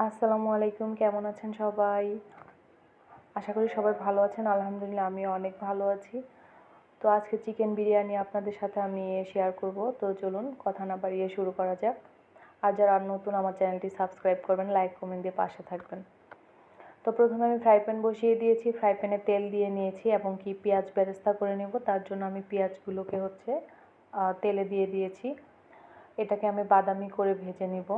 আসসালামু আলাইকুম, কেমন আছেন সবাই? আশা করি সবাই ভালো আছেন। আলহামদুলিল্লাহ আমিও অনেক ভালো আছি। তো আজকে চিকেন বিরিয়ানি আপনাদের সাথে আমি শেয়ার করব। তো চলুন কথা না বাড়িয়ে শুরু করা যাক। আর যারা নতুন আমার চ্যানেলটি সাবস্ক্রাইব করবেন, লাইক কমেন্ট দিয়ে পাশে থাকবেন। তো প্রথমে আমি ফ্রাই প্যান বসিয়ে দিয়েছি, ফ্রাই প্যানে তেল দিয়ে নিয়েছি এবং কি পেঁয়াজ বেরেস্তা করে নেব। তার জন্য আমি পেঁয়াজগুলোকে তেলে দিয়ে দিয়েছি। এটাকে আমি বাদামি করে ভেজে নিব।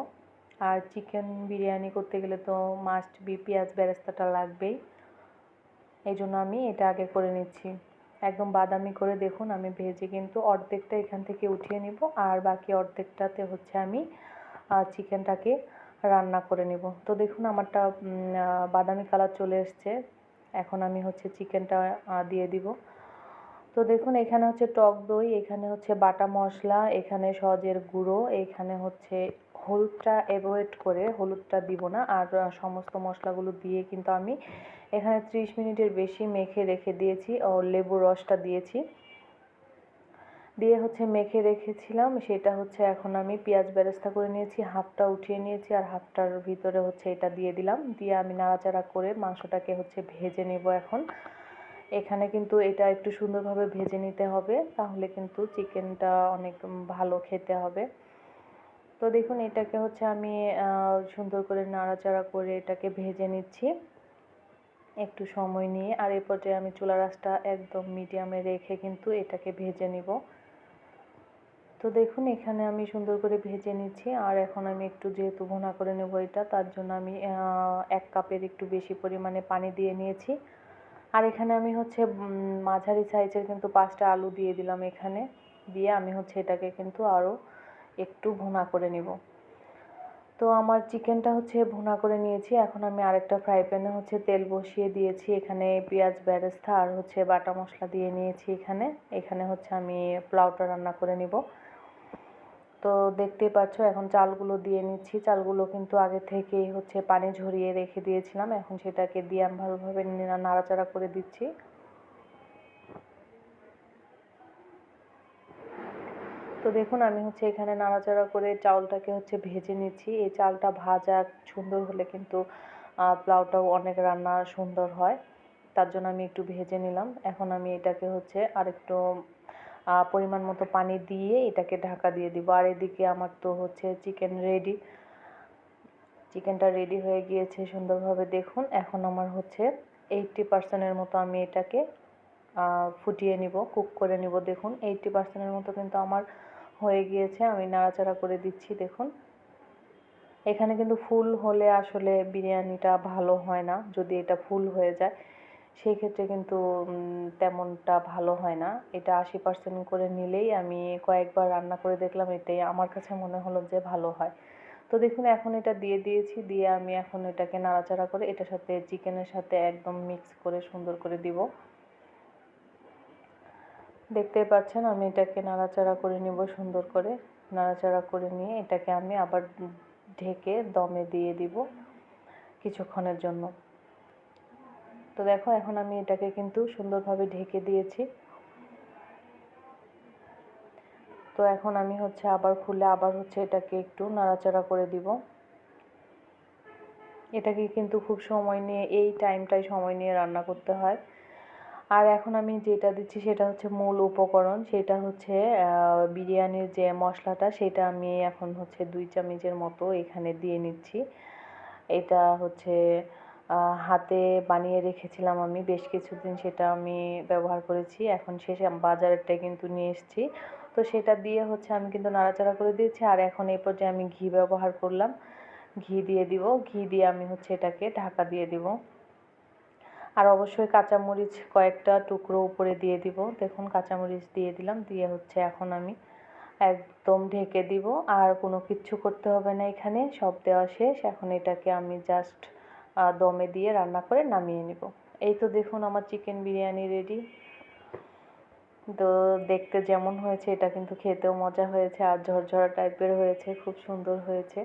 আর চিকেন বিরিয়ানি করতে গেলে তো মাস্ট বি পেঁয়াজ বেরেস্তাটা লাগবেই, এই জন্য আমি এটা আগে করে নিচ্ছি। একদম বাদামি করে দেখুন আমি ভেজে কিন্তু অর্ধেকটা এখান থেকে উঠিয়ে নিব, আর বাকি অর্ধেকটাতে আমি চিকেনটাকে রান্না করে নিব। তো দেখুন আমারটা বাদামি কালার চলে এসছে। এখন আমি চিকেনটা দিয়ে দিব। তো দেখুন এখানে টক দই, এখানে বাটা মশলা, এখানে সজের গুঁড়ো, এখানে হলুদটা অ্যাভয়েড করে, হলুদটা দিব না। আর সমস্ত মশলাগুলো দিয়ে কিন্তু আমি এখানে 30 মিনিটের বেশি মেখে রেখে দিয়েছি ও লেবুর রসটা দিয়েছি, দিয়ে মেখে রেখেছিলাম। সেটা এখন আমি পেঁয়াজ বেরেস্তা করে নিয়েছি, হাফটা উঠিয়ে নিয়েছি আর হাফটার ভিতরে এটা দিয়ে দিলাম। দিয়ে আমি নাড়াচাড়া করে মাংসটাকে ভেজে নেব। এখন এখানে কিন্তু এটা একটু সুন্দরভাবে ভেজে নিতে হবে, তাহলে কিন্তু চিকেনটা অনেক ভালো খেতে হবে। তো দেখুন এটাকে আমি সুন্দর করে নাড়াচাড়া করে এটাকে ভেজে নিচ্ছি একটু সময় নিয়ে। আর এই পর্যায়ে আমি চুলার আঁচটা একদম মিডিয়ামে রেখে কিন্তু এটাকে ভেজে নিব। তো দেখুন এখানে আমি সুন্দর করে ভেজে নিচ্ছি। আর এখন আমি একটু যেহেতু ভুনা করে নেব এটা, তার জন্য আমি 1 কাপের একটু বেশি পরিমাণে পানি দিয়ে নিয়েছি। আর এখানে আমি মাঝারি সাইজের কিন্তু 5টা আলু দিয়ে দিলাম এখানে। দিয়ে আমি এটাকে কিন্তু আরও একটু ভুনা করে নেব। তো আমার চিকেনটা ভুনা করে নিয়েছি। এখন আমি আরেকটা ফ্রাই প্যানে তেল বসিয়ে দিয়েছি। এখানে পেঁয়াজ বেরেস্তা আর বাটা মশলা দিয়ে নিয়েছি। এখানে আমি পোলাওটা রান্না করে নিব। তো দেখতেই পাচ্ছ এখন চালগুলো দিয়ে নিচ্ছি। চালগুলো কিন্তু আগে থেকেই পানি ঝরিয়ে রেখে দিয়েছিলাম। এখন সেটাকে দিয়ে আমি ভালোভাবে নাড়াচাড়া করে দিচ্ছি। তো দেখুন আমি এখানে নাড়াচাড়া করে চাউলটাকে ভেজে নিচ্ছি। এই চালটা ভাজা সুন্দর হলে কিন্তু পোলাওটাও অনেক রান্না সুন্দর হয়, তার জন্য আমি একটু ভেজে নিলাম। এখন আমি এটাকে আরেকটু পরিমাণ মতো পানি দিয়ে এটাকে ঢাকা দিয়ে দিব। আর এদিকে আমার তো চিকেনটা রেডি হয়ে গিয়েছে সুন্দরভাবে। দেখুন এখন আমার 80% মতো আমি এটাকে ফুটিয়ে নিব, কুক করে নিব। দেখুন 80% মতো কিন্তু আমার হয়ে গিয়েছে। আমি নাড়াচাড়া করে দিচ্ছি। দেখুন এখানে কিন্তু ফুল হলে আসলে বিরিয়ানিটা ভালো হয় না। যদি এটা ফুল হয়ে যায় সেই ক্ষেত্রে কিন্তু তেমনটা ভালো হয় না। এটা 80% করে নিলেই, আমি কয়েকবার রান্না করে দেখলাম, এটাই আমার কাছে মনে হলো যে ভালো হয়। তো দেখুন এখন এটা দিয়ে দিয়েছি। দিয়ে আমি এখন এটাকে নাড়াচাড়া করে এটার সাথে চিকেনের সাথে একদম মিক্স করে সুন্দর করে দিব। দেখতেই পাচ্ছেন আমি এটাকে নাড়াচাড়া করে নিব সুন্দর করে। নাড়াচাড়া করে নিয়ে এটাকে আমি আবার ঢেকে দমে দিয়ে দিব কিছুক্ষণের জন্য। তো দেখো এখন আমি এটাকে কিন্তু সুন্দরভাবে ঢেকে দিয়েছি। তো এখন আমি আবার খুলে আবার এটাকে একটু নাড়াচাড়া করে দিব। এটাকে কিন্তু খুব সময় নিয়ে, এই টাইমটাই সময় নিয়ে রান্না করতে হয়। আর এখন আমি যেটা দিচ্ছি সেটা মূল উপকরণ। সেটা বিরিয়ানির যে মশলাটা, সেটা আমি এখন 2 চামচের মতো এখানে দিয়ে নিচ্ছি। এটা হাতে বানিয়ে রেখেছিলাম আমি বেশ কিছুদিন, সেটা আমি ব্যবহার করেছি। এখন শেষে বাজারেরটাই কিন্তু নিয়ে এসেছি। তো সেটা দিয়ে আমি কিন্তু নাড়াচাড়া করে দিয়েছি। আর এখন এই পর্যায়ে আমি ঘি ব্যবহার করলাম, ঘি দিয়ে দিব। ঘি দিয়ে আমি এটাকে ঢাকা দিয়ে দিব। আর অবশ্যই কাঁচামরিচ কয়েকটা টুকরো উপরে দিয়ে দিব। দেখুন কাঁচামরিচ দিয়ে দিলাম। দিয়ে এখন আমি একদম ঢেকে দিব। আর কোনো কিচ্ছু করতে হবে না, এখানে সব দেওয়া শেষ। এখন এটাকে আমি জাস্ট দমে দিয়ে রান্না করে নামিয়ে নিব। এই তো দেখুন আমার চিকেন বিরিয়ানি রেডি। তো দেখতে যেমন হয়েছে, এটা কিন্তু খেতেও মজা হয়েছে আর ঝরঝরা টাইপের হয়েছে, খুব সুন্দর হয়েছে।